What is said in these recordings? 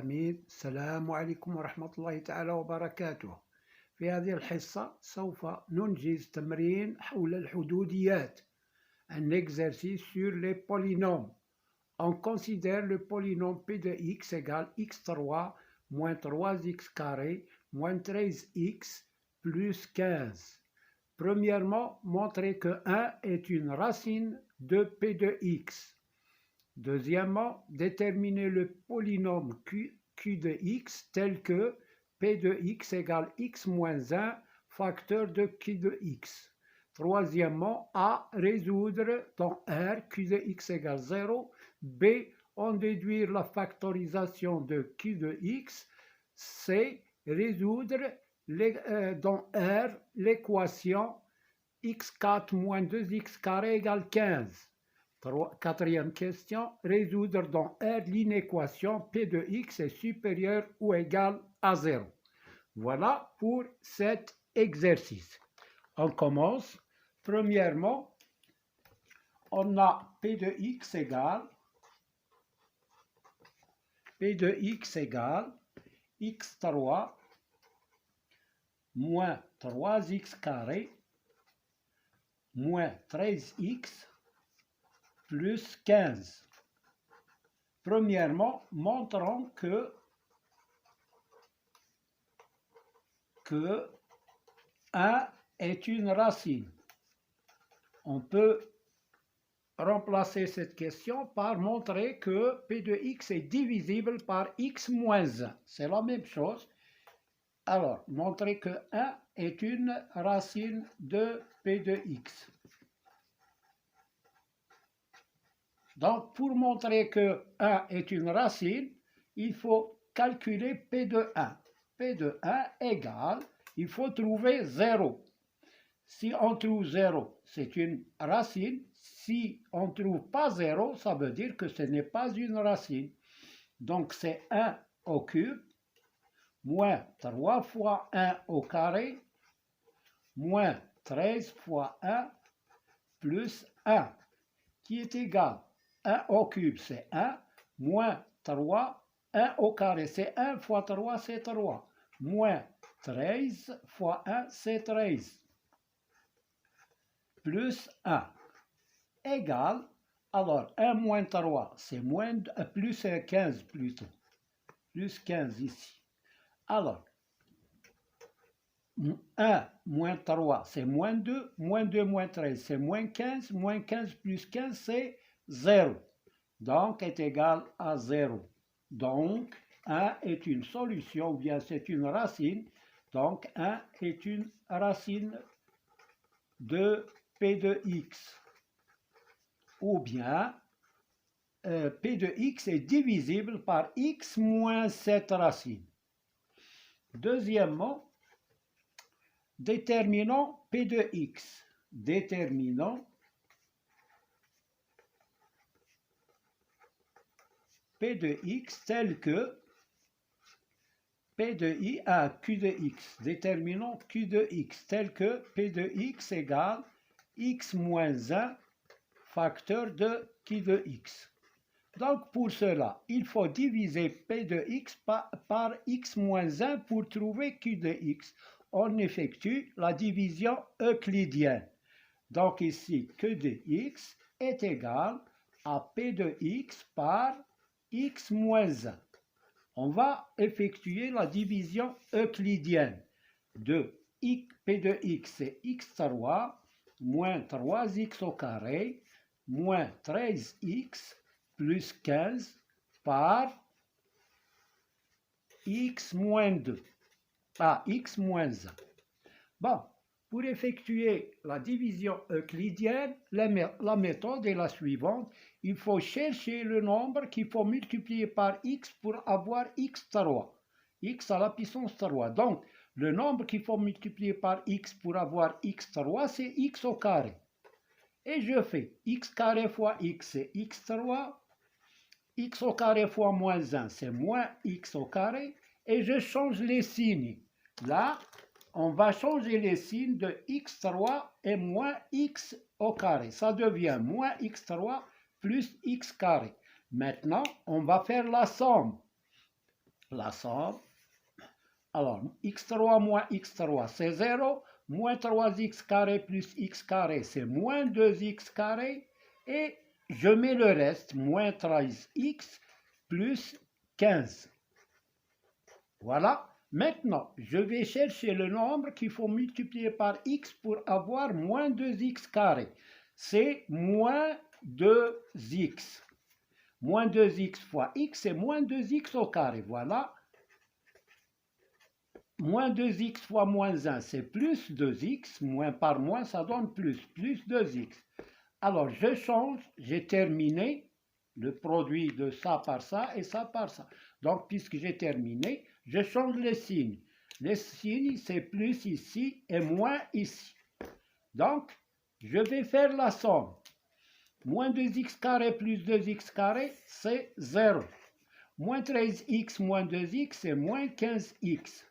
العالمين. السلام عليكم ورحمة الله تعالى وبركاته. في هذه الحصة سوف ننجز تمرين حول الحدوديات. Un exercice sur les polynômes. On considère le polynôme p de x égale x3 moins 3x carré moins 13x plus 15. Premièrement, montrer que 1 est une racine de p de x. Deuxièmement, déterminer le polynôme q de x tel que p de x égale x moins 1 facteur de q de x. Troisièmement, A, résoudre dans R, q de x égale 0. B, en déduire la factorisation de q de x. C, résoudre dans R l'équation x4 moins 2x carré égale 15. Quatrième question, résoudre dans R l'inéquation p de x est supérieur ou égal à 0. Voilà pour cet exercice. On commence. Premièrement, on a p de x égale x3 moins 3x carré moins 13x plus 15. Premièrement, montrons que 1 est une racine. On peut remplacer cette question par montrer que p de x est divisible par x moins 1. C'est la même chose. Alors, montrer que 1 est une racine de p de x. Donc, pour montrer que 1 est une racine, il faut calculer p de 1. P de 1 égale, il faut trouver 0. Si on trouve 0, c'est une racine. Si on ne trouve pas 0, ça veut dire que ce n'est pas une racine. Donc, c'est 1 au cube, moins 3 fois 1 au carré, moins 13 fois 1, plus 1, qui est égal 1 au cube, c'est 1, moins 3, 1 au carré, c'est 1 fois 3, c'est 3, moins 13 fois 1, c'est 13, plus 1, égale, alors 1 moins 3, c'est plus 15 plutôt, plus 15 ici. Alors, 1 moins 3, c'est moins 2 moins 13, c'est moins 15 plus 15, c'est 0. Donc, est égal à 0. Donc, 1 est une solution, ou bien c'est une racine. Donc, 1 est une racine de p de x. Ou bien, p de x est divisible par x moins cette racine. Deuxièmement, déterminons p de x. Déterminons p de x tel que p de i à q de x. Déterminons q de x tel que p de x égale x moins 1 facteur de q de x. Donc pour cela, il faut diviser p de x par x moins 1 pour trouver q de x. On effectue la division euclidienne. Donc ici, q de x est égal à p de x par x moins 1. On va effectuer la division euclidienne de p de x, c'est x3 moins 3x au carré moins 13x plus 15 par x moins 2. X moins 1. Bon, pour effectuer la division euclidienne, la méthode est la suivante. Il faut chercher le nombre qu'il faut multiplier par x pour avoir x3. X à la puissance 3. Donc, le nombre qu'il faut multiplier par x pour avoir x3, c'est x au carré. Et je fais x carré fois x, c'est x3. X au carré fois moins 1, c'est moins x au carré. Et je change les signes. Là, on va changer les signes de x3 et moins x au carré. Ça devient moins x3 plus x carré. Maintenant, on va faire la somme. la somme. Alors, x3 moins x3, c'est 0. Moins 3x carré plus x carré, c'est moins 2x carré. Et je mets le reste, moins 13x plus 15. Voilà. Maintenant, je vais chercher le nombre qu'il faut multiplier par x pour avoir moins 2x carré. C'est moins 2x. Moins 2x fois x, c'est moins 2x au carré. Voilà. Moins 2x fois moins 1, c'est plus 2x. Moins par moins, ça donne plus 2x. Alors, je change, j'ai terminé le produit de ça par ça et ça par ça. Donc, puisque j'ai terminé, je change les signes. Les signes, c'est plus ici et moins ici. Donc, je vais faire la somme. Moins 2x carré plus 2x carré, c'est 0. Moins 13x moins 2x, c'est moins 15x.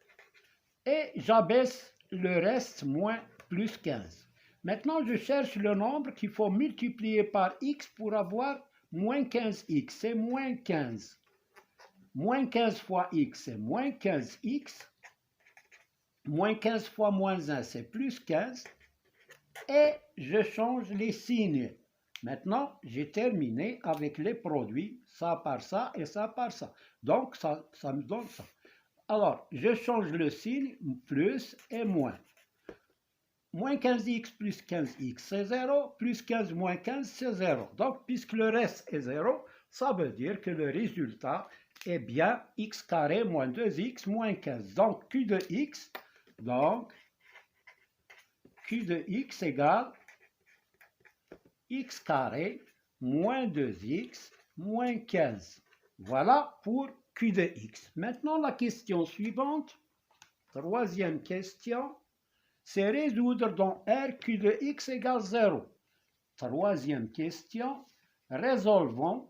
Et j'abaisse le reste, moins plus 15. Maintenant, je cherche le nombre qu'il faut multiplier par x pour avoir moins 15x. C'est moins 15. Moins 15 fois x, c'est moins 15x. Moins 15 fois moins 1, c'est plus 15. Et je change les signes. Maintenant, j'ai terminé avec les produits, ça par ça et ça par ça. Donc, ça me donne ça. Alors, je change le signe, plus et moins. Moins 15x plus 15x, c'est 0. Plus 15 moins 15, c'est 0. Donc, puisque le reste est 0, ça veut dire que le résultat est bien x carré moins 2x moins 15. Donc, Q de x, égale x carré moins 2x moins 15. Voilà pour Q de x. Maintenant, la question suivante, troisième question, c'est résoudre dans R Q de x égale 0. Troisième question, résolvons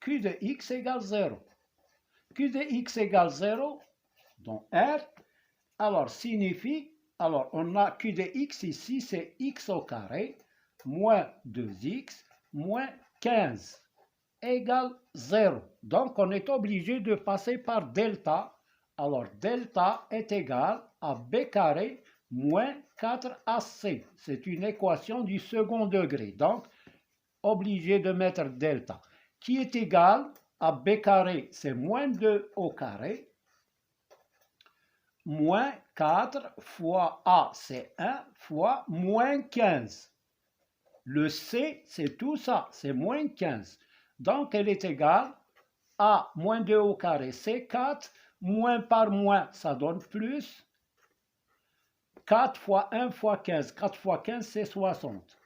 Q de x égale 0. Q de x égale 0 dans R, alors signifie, alors on a Q de x ici, c'est x au carré, moins 2x, moins 15, égale 0. Donc on est obligé de passer par delta. Alors delta est égal à b carré moins 4ac. C'est une équation du second degré. Donc obligé de mettre delta, qui est égal à b carré, c'est moins 2 au carré, moins 4 fois a, c'est 1, fois moins 15. Le c, c'est tout ça, c'est moins 15. Donc, elle est égale à moins 2 au carré, c'est 4, moins par moins, ça donne plus. 4 fois 1 fois 15, 4 fois 15, c'est 60,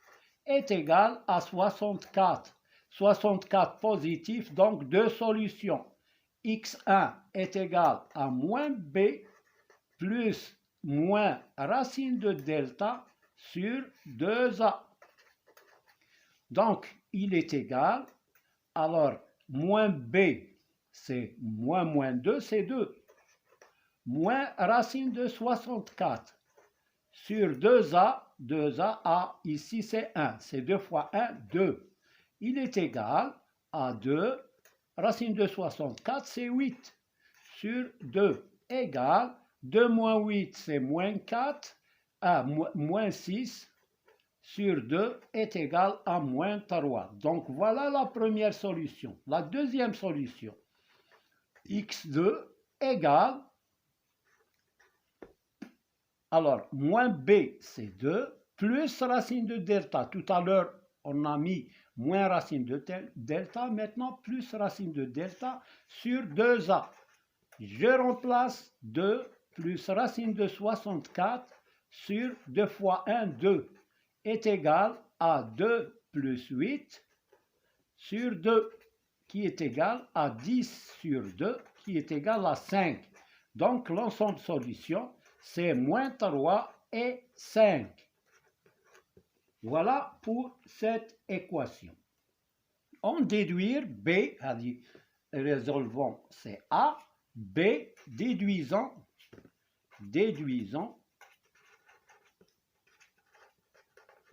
est égal à 64. 64 positif, donc deux solutions. x1 est égal à moins b plus moins racine de delta sur 2a. Donc, il est égal, alors, moins b, c'est moins 2, c'est 2. Moins racine de 64 sur 2a, 2a, ici c'est 1, c'est 2 fois 1, 2. Il est égal à 2, racine de 64, c'est 8, sur 2, égale 2 moins 8, c'est moins 4, moins 6, sur 2 est égal à moins 3. Donc voilà la première solution. La deuxième solution, x2 égale, alors moins b c'est 2, plus racine de delta. Tout à l'heure on a mis moins racine de delta, maintenant plus racine de delta sur 2a. Je remplace 2 plus racine de 64 sur 2 fois 1, 2 est égal à 2 plus 8 sur 2 qui est égal à 10 sur 2 qui est égal à 5. Donc l'ensemble de solutions c'est moins 3 et 5. Voilà pour cette équation. En déduire B, résolvons c'est A, B, déduisons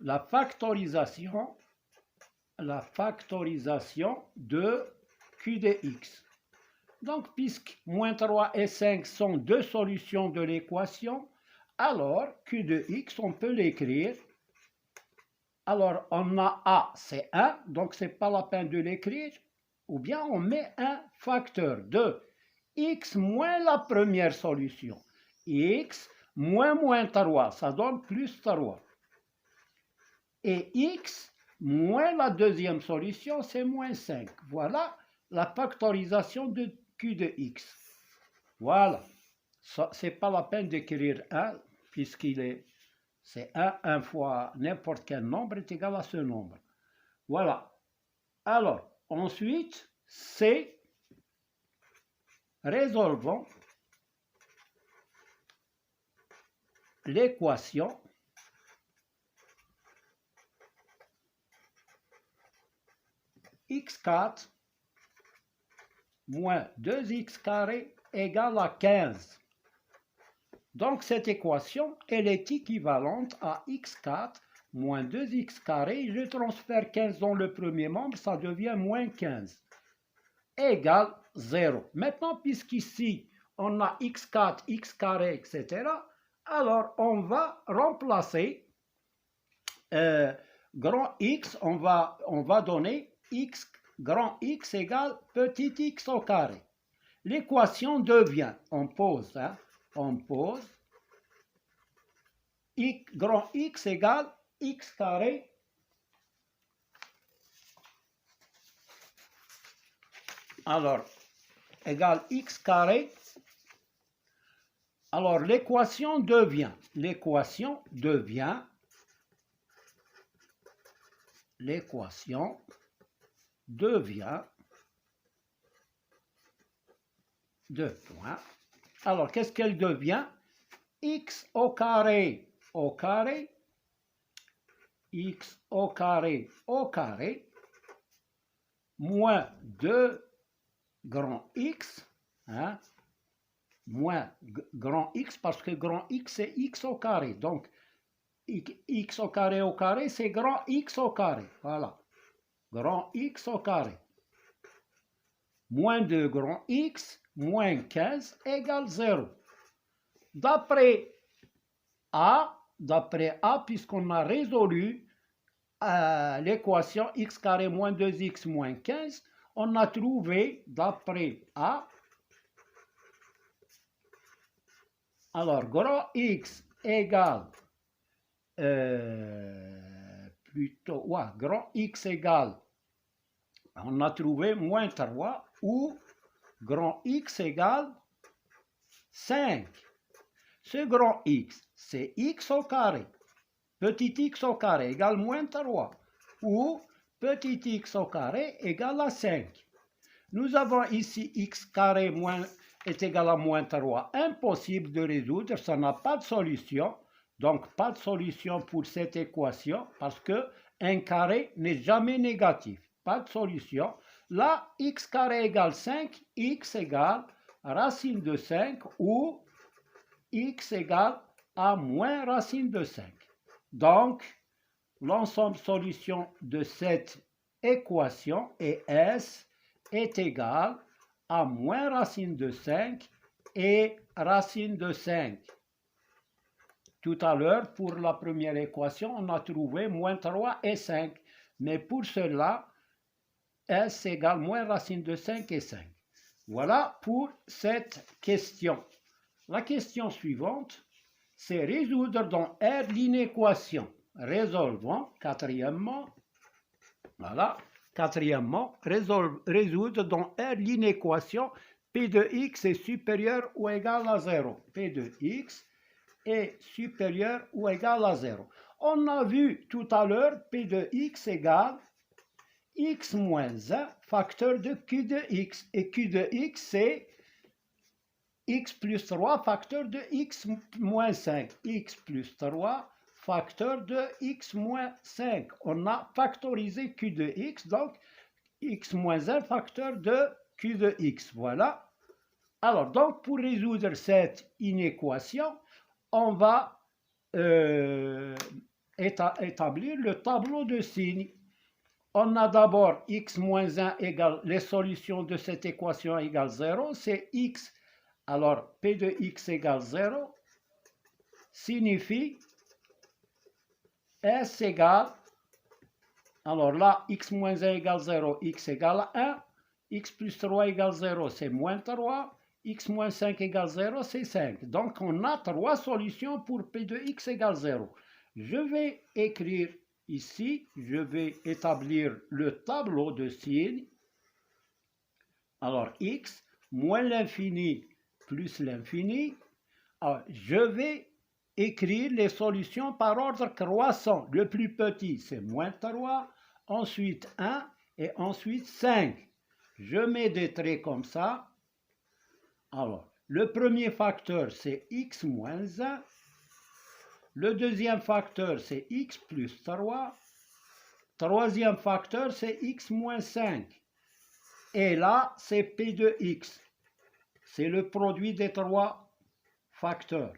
la factorisation la factorisation de Q de x. Donc, puisque moins 3 et 5 sont deux solutions de l'équation, alors Q de x, on peut l'écrire. Alors, on a A, c'est 1, donc ce n'est pas la peine de l'écrire. Ou bien on met un facteur de x moins la première solution. X moins 3, ça donne plus 3. Et x moins la deuxième solution, c'est moins 5. Voilà la factorisation de Q de x. Voilà. Ce n'est pas la peine d'écrire 1, c'est 1 fois n'importe quel nombre est égal à ce nombre. Voilà. Alors, ensuite, c'est résolvons l'équation x4 moins 2x carré égale à 15. Donc, cette équation, elle est équivalente à x4 moins 2x carré. Je transfère 15 dans le premier membre, ça devient moins 15 égale 0. Maintenant, puisqu'ici, on a x4, x carré, etc., alors on va remplacer grand X, on va donner X, grand X égale petit x au carré. L'équation devient, on pose, grand X égale x carré alors égale x carré. Alors l'équation devient deux points. Alors qu'est-ce qu'elle devient? X au carré x au carré moins 2 grand X, moins grand X, parce que grand X c'est x au carré. Donc, x au carré, c'est grand X au carré. Voilà. Grand X au carré. Moins 2 grand X, moins 15 égale 0. D'après A, puisqu'on a résolu l'équation x carré moins 2x moins 15, on a trouvé, d'après A, alors grand X égale, grand X égale, on a trouvé moins 3, ou grand X égale 5. Ce grand X, c'est x au carré. Petit x au carré égale moins 3. Ou petit x au carré égale à 5. Nous avons ici x carré est égal à moins 3. Impossible de résoudre, ça n'a pas de solution. Donc pas de solution pour cette équation parce que un carré n'est jamais négatif. Pas de solution. Là, x carré égale 5, x égale racine de 5 ou x égale à moins racine de 5. Donc, l'ensemble solution de cette équation est S est égal à moins racine de 5 et racine de 5. Tout à l'heure, pour la première équation, on a trouvé moins 3 et 5. Mais pour cela, S égale moins racine de 5 et 5. Voilà pour cette question. La question suivante, c'est résoudre dans R l'inéquation. Résolvons, quatrièmement, résoudre dans R l'inéquation P de x est supérieur ou égal à 0. P de x est supérieur ou égal à 0. On a vu tout à l'heure P de x égale x moins 1 facteur de Q de x. Et Q de x, c'est x plus 3 facteur de x moins 5. X plus 3 facteur de x moins 5. On a factorisé Q de x, donc x moins 1 facteur de Q de x. Voilà. Alors, donc, pour résoudre cette inéquation, on va établir le tableau de signes. On a d'abord x moins 1 égale, les solutions de cette équation égale 0, c'est x. Alors, P de x égale 0 signifie S égale, alors là, x moins 1 égale 0, x égale 1, x plus 3 égale 0, c'est moins 3, x moins 5 égale 0, c'est 5. Donc, on a 3 solutions pour P de x égale 0. Je vais écrire ici, je vais établir le tableau de signes. Alors, x moins l'infini plus l'infini. Je vais écrire les solutions par ordre croissant. Le plus petit, c'est moins 3, ensuite 1 et ensuite 5. Je mets des traits comme ça. Alors, le premier facteur, c'est x moins 1. Le deuxième facteur, c'est x plus 3. Troisième facteur, c'est x moins 5. Et là, c'est P de x. C'est le produit des 3 facteurs.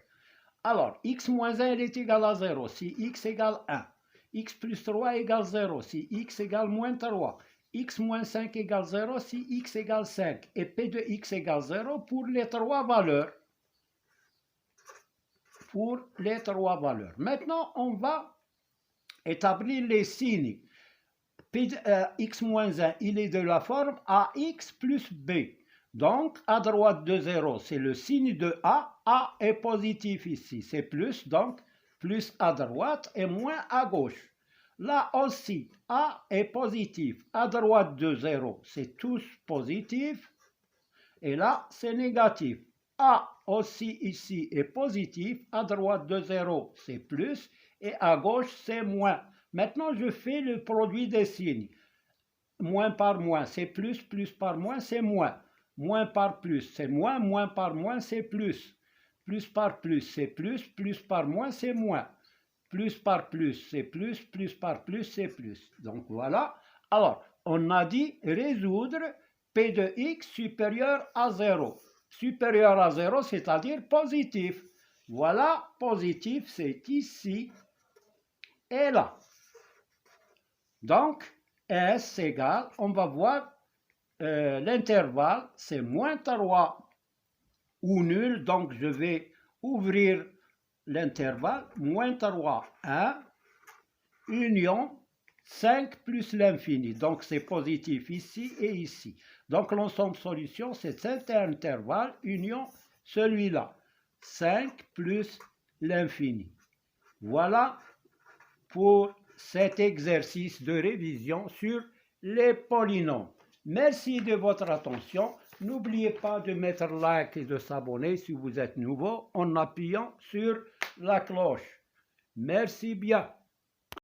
Alors, x moins 1 est égal à 0 si x égale 1. X plus 3 égale 0 si x égale moins 3. X moins 5 égale 0 si x égale 5. Et P de x égale 0 pour les 3 valeurs. Maintenant, on va établir les signes. X moins 1, il est de la forme AX plus B. Donc, à droite de 0, c'est le signe de A. A est positif ici, c'est plus, donc plus à droite et moins à gauche. Là aussi, A est positif. À droite de 0, c'est tous positif. Et là, c'est négatif. A aussi ici est positif. À droite de 0, c'est plus. Et à gauche, c'est moins. Maintenant, je fais le produit des signes. Moins par moins, c'est plus. Plus par moins, c'est moins. Moins par plus, c'est moins. Moins par moins, c'est plus. Plus par plus, c'est plus. Plus par moins, c'est moins. Plus par plus, c'est plus. Plus par plus, c'est plus. Donc voilà. Alors, on a dit résoudre P de x supérieur à 0. Supérieur à 0, c'est-à-dire positif. Voilà, positif, c'est ici et là. Donc, S égale, on va voir l'intervalle, c'est moins 3 ou nul. Donc, je vais ouvrir l'intervalle, moins 3, 1, union 5 plus l'infini. Donc, c'est positif ici et ici. Donc, l'ensemble solution, c'est cet intervalle, union celui-là. 5 plus l'infini. Voilà pour cet exercice de révision sur les polynômes. Merci de votre attention. N'oubliez pas de mettre like et de s'abonner si vous êtes nouveau en appuyant sur la cloche. Merci bien.